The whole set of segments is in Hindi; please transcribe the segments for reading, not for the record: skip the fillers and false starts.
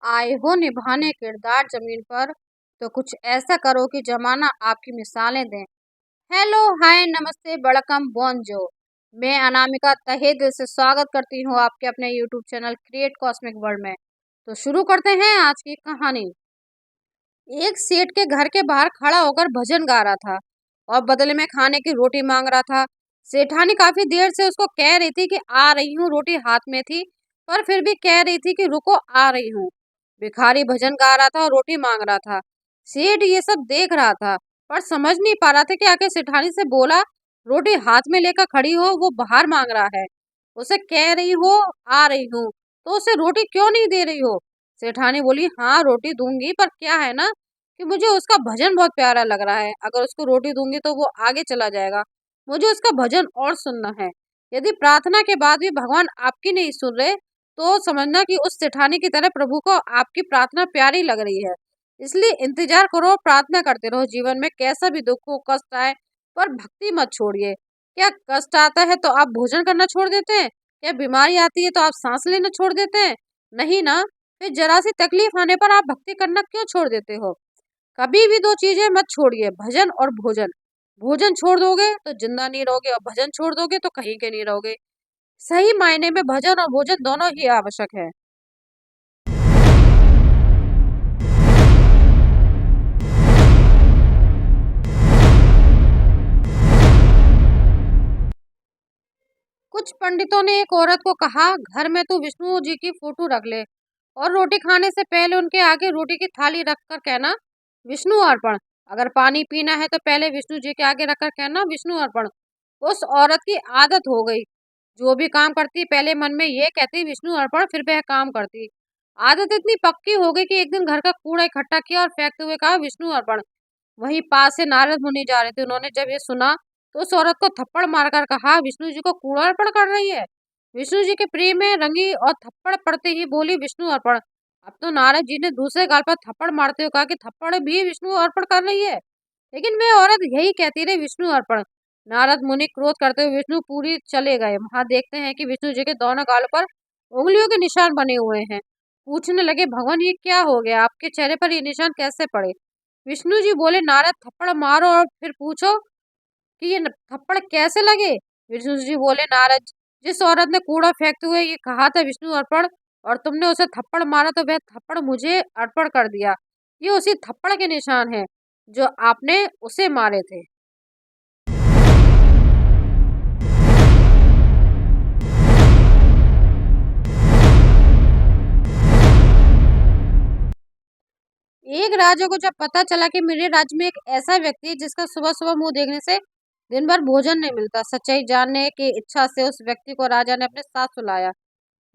आए हो निभाने किरदार जमीन पर, तो कुछ ऐसा करो कि जमाना आपकी मिसालें दें। हेलो, हाय, नमस्ते, बड़कम, बोनजो। मैं अनामिका तहे दिल से स्वागत करती हूँ आपके अपने YouTube channel create cosmic world में। तो शुरू करते हैं आज की कहानी। एक सेठ के घर के बाहर खड़ा होकर भजन गा रहा था और बदले में खाने की रोटी मांग रहा था। सेठानी काफी देर से उसको कह रही थी कि आ रही हूँ, रोटी हाथ में थी, पर फिर भी कह रही थी कि रुको, आ रही हूँ। भिखारी भजन गा रहा था और रोटी मांग रहा था। सेठ ये सब देख रहा था, पर समझ नहीं पा रहा था कि आखिर सेठानी से बोला रोटी हाथ में लेकर खड़ी हो, वो बाहर मांग रहा है, उसे कह रही हो आ रही हूँ, तो उसे रोटी क्यों नहीं दे रही हो। सेठानी बोली, हाँ रोटी दूंगी, पर क्या है ना कि मुझे उसका भजन बहुत प्यारा लग रहा है। अगर उसको रोटी दूंगी तो वो आगे चला जाएगा, मुझे उसका भजन और सुनना है। यदि प्रार्थना के बाद भी भगवान आपकी नहीं सुन रहे, तो समझना कि उस सेठानी की तरह प्रभु को आपकी प्रार्थना प्यारी लग रही है। इसलिए इंतजार करो, प्रार्थना करते रहो। जीवन में कैसा भी दुख हो, कष्ट आए, पर भक्ति मत छोड़िए। क्या कष्ट आता है तो आप भोजन करना छोड़ देते हैं? क्या बीमारी आती है तो आप सांस लेना छोड़ देते हैं? नहीं ना। फिर जरा सी तकलीफ आने पर आप भक्ति करना क्यों छोड़ देते हो? कभी भी दो चीजें मत छोड़िए, भजन और भोजन। भोजन छोड़ दोगे तो जिंदा नहीं रहोगे, और भजन छोड़ दोगे तो कहीं के नहीं रहोगे। सही मायने में भजन और भोजन दोनों ही आवश्यक है। कुछ पंडितों ने एक औरत को कहा, घर में तू विष्णु जी की फोटो रख ले और रोटी खाने से पहले उनके आगे रोटी की थाली रखकर कहना विष्णु अर्पण। अगर पानी पीना है तो पहले विष्णु जी के आगे रखकर कहना विष्णु अर्पण। उस औरत की आदत हो गई, जो भी काम करती पहले मन में ये कहती विष्णु अर्पण, फिर वह काम करती। आदत इतनी पक्की हो गई कि एक दिन घर का कूड़ा इकट्ठा किया और फेंकते हुए कहा विष्णु अर्पण। वहीं पास से नारद मुनि जा रहे थे, उन्होंने जब ये सुना तो उस औरत को थप्पड़ मारकर कहा, विष्णु जी को कूड़ा अर्पण कर रही है। विष्णु जी के प्रेम में रंगी और थप्पड़ पड़ते ही बोली विष्णु अर्पण। अब तो नारद जी ने दूसरे गाल पर थप्पड़ मारते हुए कहा कि थप्पड़ भी विष्णु अर्पण कर रही है, लेकिन वे औरत यही कहती रही विष्णु अर्पण। नारद मुनि क्रोध करते हुए विष्णु पूरी चले गए। वहां देखते हैं कि विष्णु जी के दोनों गालों पर उंगलियों के निशान बने हुए हैं। पूछने लगे, भगवान ये क्या हो गया, आपके चेहरे पर ये निशान कैसे पड़े? विष्णु जी बोले, नारद थप्पड़ मारो और फिर पूछो कि ये थप्पड़ कैसे लगे। विष्णु जी बोले, नारद, जिस औरत ने कूड़ा फेंकते हुए ये कहा था विष्णु अर्पण, और तुमने उसे थप्पड़ मारा तो वह थप्पड़ मुझे अर्पण कर दिया। ये उसी थप्पड़ के निशान है जो आपने उसे मारे थे। एक राजा को जब पता चला कि मेरे राज्य में एक ऐसा व्यक्ति है जिसका सुबह सुबह मुंह देखने से दिन भर भोजन नहीं मिलता, सच्चाई जानने की इच्छा से उस व्यक्ति को राजा ने अपने साथ सुलाया।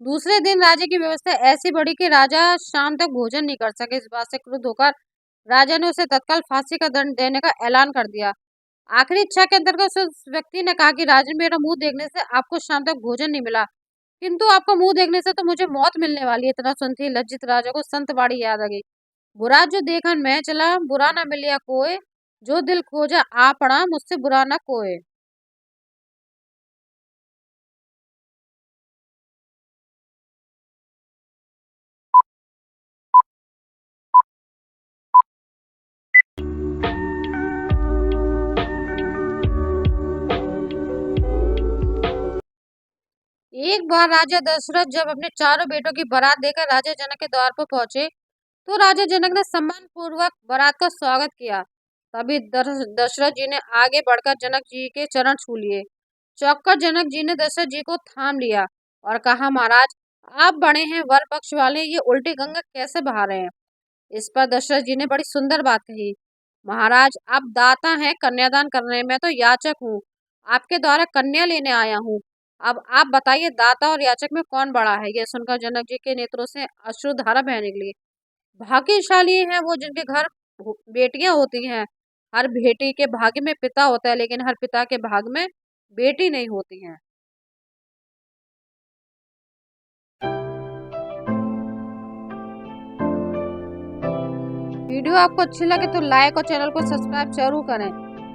दूसरे दिन राजा की व्यवस्था ऐसी बढ़ी कि राजा शाम तक भोजन नहीं कर सके। इस बात से क्रुद्ध होकर राजा ने उसे तत्काल फांसी का दंड देने का ऐलान कर दिया। आखिरी इच्छा के अंतर्गत उस व्यक्ति ने कहा कि राजन, मेरा मुंह देखने से आपको शाम तक भोजन नहीं मिला, किंतु आपका मुंह देखने से तो मुझे मौत मिलने वाली है। इतना सुनते ही लज्जित राजा को संत बाड़ी याद आ गई। बुरा जो देखन मैं चला, बुरा ना मिलिया कोय, जो दिल खोजा आ पड़ा, मुझसे बुरा ना कोय। एक बार राजा दशरथ जब अपने चारों बेटों की बारात देकर राजा जनक के द्वार पर पहुंचे, तो राजा जनक ने सम्मान पूर्वक बारात का स्वागत किया। तभी दशरथ जी ने आगे बढ़कर जनक जी के चरण छू लिए। चौंककर जनक जी ने दशरथ जी को थाम लिया और कहा, महाराज, आप बड़े हैं वर पक्ष वाले, ये उल्टी गंगा कैसे बहा रहे हैं? इस पर दशरथ जी ने बड़ी सुंदर बात कही, महाराज, आप दाता हैं, कन्यादान करने में तो याचक हूँ, आपके द्वारा कन्या लेने आया हूँ। अब आप बताइए, दाता और याचक में कौन बड़ा है? यह सुनकर जनक जी के नेत्रों से अश्रुधारा बह निकली। भाग्यशाली हैं वो जिनके घर बेटियां होती हैं। हर बेटी के भाग्य में पिता होता है, लेकिन हर पिता के भाग्य में बेटी नहीं होती है। वीडियो आपको अच्छी लगे तो लाइक और चैनल को सब्सक्राइब जरूर करें।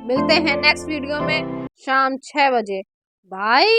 मिलते हैं नेक्स्ट वीडियो में शाम 6 बजे। बाय।